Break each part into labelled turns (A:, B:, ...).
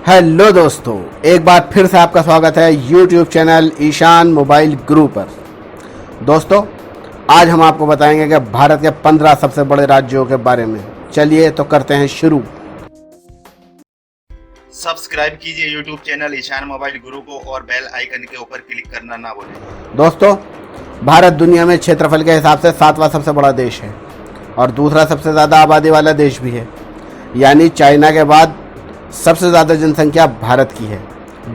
A: Hello दोस्तों, एक बार फिर से आपका स्वागत है यूट्यूब चैनल ईशान मोबाइल गुरु पर। दोस्तों, आज हम आपको बताएंगे कि भारत के 15 सबसे बड़े राज्यों के बारे में। चलिए तो करते हैं शुरू।
B: सब्सक्राइब कीजिए यूट्यूब चैनल ईशान मोबाइल गुरु को और बेल आइकन के ऊपर क्लिक करना ना भूलें।
A: दोस्तों, भारत दुनिया में क्षेत्रफल के हिसाब से 7वां सबसे बड़ा देश है और दूसरा सबसे ज़्यादा आबादी वाला देश भी है। यानी चाइना के बाद सबसे ज़्यादा जनसंख्या भारत की है।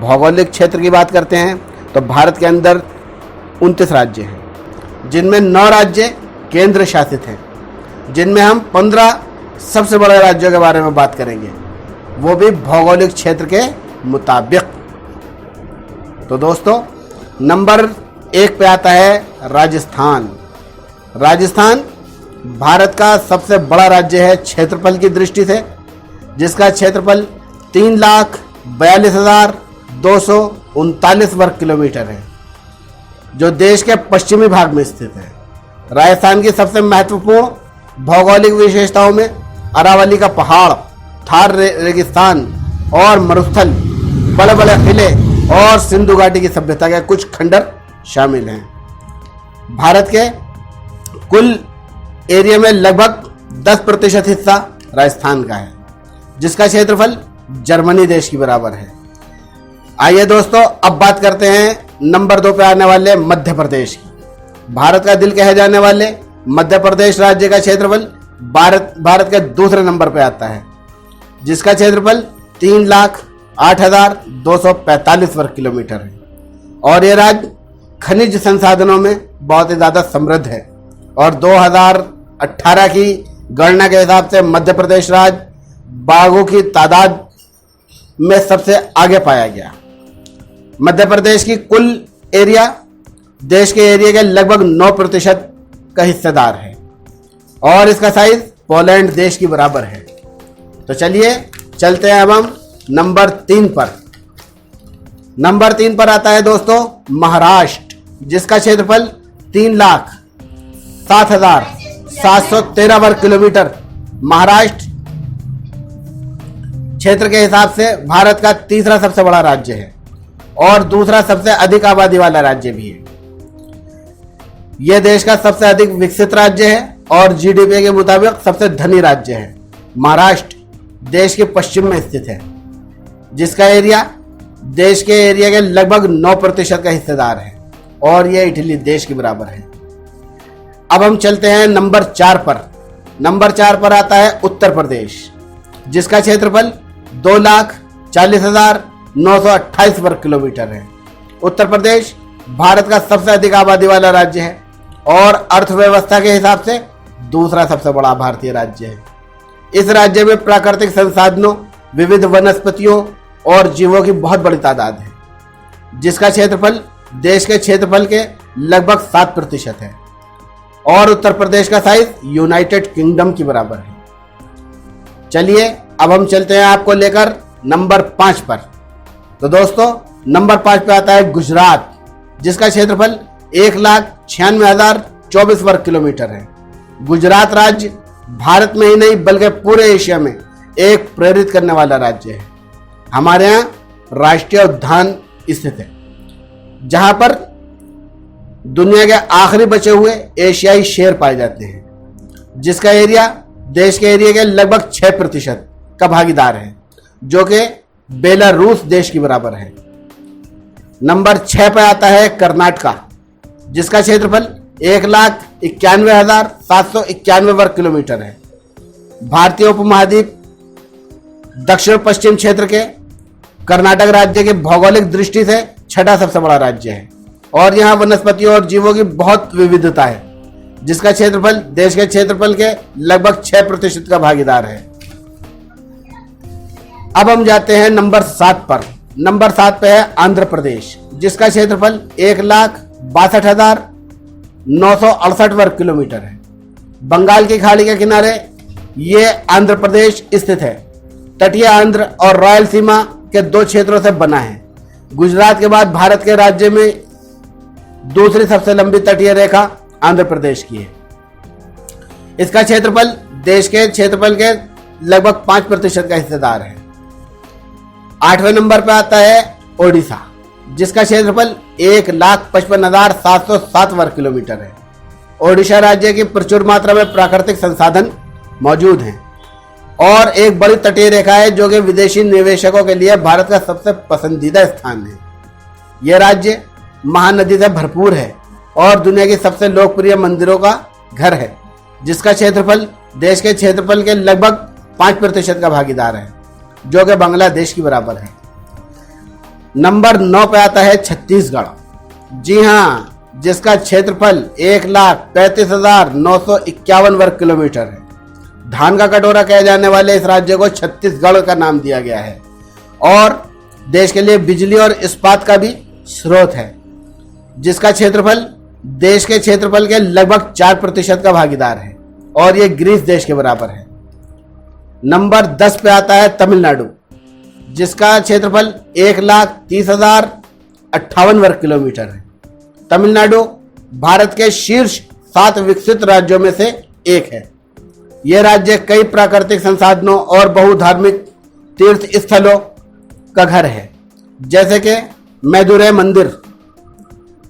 A: भौगोलिक क्षेत्र की बात करते हैं तो भारत के अंदर 29 राज्य हैं, जिनमें 9 राज्य केंद्र शासित हैं, जिनमें हम 15 सबसे बड़े राज्यों के बारे में बात करेंगे, वो भी भौगोलिक क्षेत्र के मुताबिक। तो दोस्तों, नंबर 1 पे आता है राजस्थान। राजस्थान भारत का सबसे बड़ा राज्य है क्षेत्रफल की दृष्टि से, जिसका क्षेत्रफल 3,42,239 वर्ग किलोमीटर है, जो देश के पश्चिमी भाग में स्थित है। राजस्थान की सबसे महत्वपूर्ण भौगोलिक विशेषताओं में अरावली का पहाड़, थार रेगिस्तान और मरुस्थल, बड़े बड़े किले और सिंधु घाटी की सभ्यता के कुछ खंडर शामिल हैं। भारत के कुल एरिया में लगभग 10% हिस्सा राजस्थान का है, जिसका क्षेत्रफल जर्मनी देश की बराबर है। आइए दोस्तों, अब बात करते हैं नंबर 2 पे आने वाले मध्य प्रदेश की। भारत का दिल कहे जाने वाले मध्य प्रदेश राज्य का क्षेत्रफल भारत के दूसरे नंबर पे आता है, जिसका क्षेत्रफल 3,08,245 वर्ग किलोमीटर है और ये राज्य खनिज संसाधनों में बहुत ही ज़्यादा समृद्ध है और 2018 की गणना के हिसाब से मध्य प्रदेश राज्य बाघों की तादाद में सबसे आगे पाया गया। मध्य प्रदेश की कुल एरिया देश के एरिया के लगभग 9% का हिस्सेदार है और इसका साइज पोलैंड देश की बराबर है। तो चलिए चलते हैं अब हम नंबर 3 पर। नंबर 3 पर आता है दोस्तों महाराष्ट्र, जिसका क्षेत्रफल 3,07,713 वर्ग किलोमीटर महाराष्ट्र क्षेत्र के हिसाब से भारत का तीसरा सबसे बड़ा राज्य है और दूसरा सबसे अधिक आबादी वाला राज्य भी है। यह देश का सबसे अधिक विकसित राज्य है और जीडीपी के मुताबिक सबसे धनी राज्य है। महाराष्ट्र देश के पश्चिम में स्थित है, जिसका एरिया देश के एरिया के लगभग 9% का हिस्सेदार है और यह इटली देश के बराबर है। अब हम चलते हैं नंबर 4 पर। नंबर 4 पर आता है उत्तर प्रदेश, जिसका क्षेत्रफल 2,40,928 वर्ग किलोमीटर है। उत्तर प्रदेश भारत का सबसे अधिक आबादी वाला राज्य है और अर्थव्यवस्था के हिसाब से दूसरा सबसे बड़ा भारतीय राज्य है। इस राज्य में प्राकृतिक संसाधनों, विविध वनस्पतियों और जीवों की बहुत बड़ी तादाद है, जिसका क्षेत्रफल देश के क्षेत्रफल के लगभग 7% है और उत्तर प्रदेश का साइज यूनाइटेड किंगडम की बराबर है। चलिए अब हम चलते हैं आपको लेकर नंबर 5 पर। तो दोस्तों, नंबर 5 पे आता है गुजरात, जिसका क्षेत्रफल 1,96,024 वर्ग किलोमीटर है। गुजरात राज्य भारत में ही नहीं बल्कि पूरे एशिया में एक प्रेरित करने वाला राज्य है। हमारे यहाँ राष्ट्रीय उद्यान स्थित है, जहां पर दुनिया के आखिरी बचे हुए एशियाई शेर पाए जाते हैं, जिसका एरिया देश के एरिया के लगभग 6% का भागीदार है, जो कि बेलारूस देश की बराबर है। नंबर 6 पर आता है कर्नाटका, जिसका क्षेत्रफल 1,91,791 वर्ग किलोमीटर है। भारतीय उपमहाद्वीप दक्षिण पश्चिम क्षेत्र के कर्नाटक राज्य के भौगोलिक दृष्टि से छठा सबसे बड़ा राज्य है और यहाँ वनस्पतियों और जीवों की बहुत विविधता है, जिसका क्षेत्रफल देश के क्षेत्रफल के लगभग 6% का भागीदार है। अब हम जाते हैं नंबर 7 पर। नंबर 7 पे है आंध्र प्रदेश, जिसका क्षेत्रफल 1,62,968 वर्ग किलोमीटर है। बंगाल की खाड़ी के किनारे ये आंध्र प्रदेश स्थित है। तटीय आंध्र और रायलसीमा के 2 क्षेत्रों से बना है। गुजरात के बाद भारत के राज्य में दूसरी सबसे लंबी तटीय रेखा आंध्र प्रदेश की है। इसका क्षेत्रफल देश के क्षेत्रफल के लगभग 5% का हिस्सेदार है। 8वें नंबर पे आता है ओडिशा, जिसका क्षेत्रफल 1,55,707 वर्ग किलोमीटर है। ओडिशा राज्य की प्रचुर मात्रा में प्राकृतिक संसाधन मौजूद हैं और एक बड़ी तटीय रेखा है जो कि विदेशी निवेशकों के लिए भारत का सबसे पसंदीदा स्थान है। यह राज्य महानदी से भरपूर है और दुनिया की सबसे लोकप्रिय मंदिरों का घर है, जिसका क्षेत्रफल देश के क्षेत्रफल के लगभग 5% का भागीदार है, जो कि बांग्लादेश की बराबर है। नंबर 9 पे आता है छत्तीसगढ़। जी हाँ, जिसका क्षेत्रफल 1,35,951 वर्ग किलोमीटर है। धान का कटोरा कहे जाने वाले इस राज्य को छत्तीसगढ़ का नाम दिया गया है और देश के लिए बिजली और इस्पात का भी स्रोत है, जिसका क्षेत्रफल देश के क्षेत्रफल के लगभग 4% का भागीदार है और ये ग्रीस देश के बराबर है। नंबर 10 पे आता है तमिलनाडु, जिसका क्षेत्रफल 1,30,058 वर्ग किलोमीटर है। तमिलनाडु भारत के शीर्ष 7 विकसित राज्यों में से एक है। यह राज्य कई प्राकृतिक संसाधनों और बहुधार्मिक तीर्थ स्थलों का घर है, जैसे कि मैदुरै मंदिर,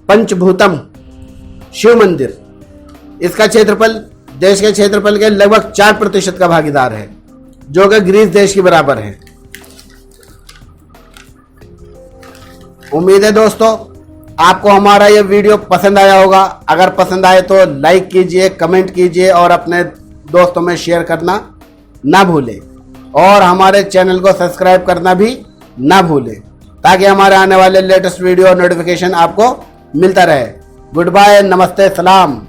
A: पंचभूतम शिव मंदिर। इसका क्षेत्रफल देश के क्षेत्रफल के लगभग 4% का भागीदार है, जो कि ग्रीस देश के बराबर है। उम्मीद है दोस्तों आपको हमारा ये वीडियो पसंद आया होगा। अगर पसंद आए तो लाइक कीजिए, कमेंट कीजिए और अपने दोस्तों में शेयर करना ना भूलें और हमारे चैनल को सब्सक्राइब करना भी ना भूलें, ताकि हमारे आने वाले लेटेस्ट वीडियो नोटिफिकेशन आपको मिलता रहे। गुड बाय, नमस्ते, सलाम।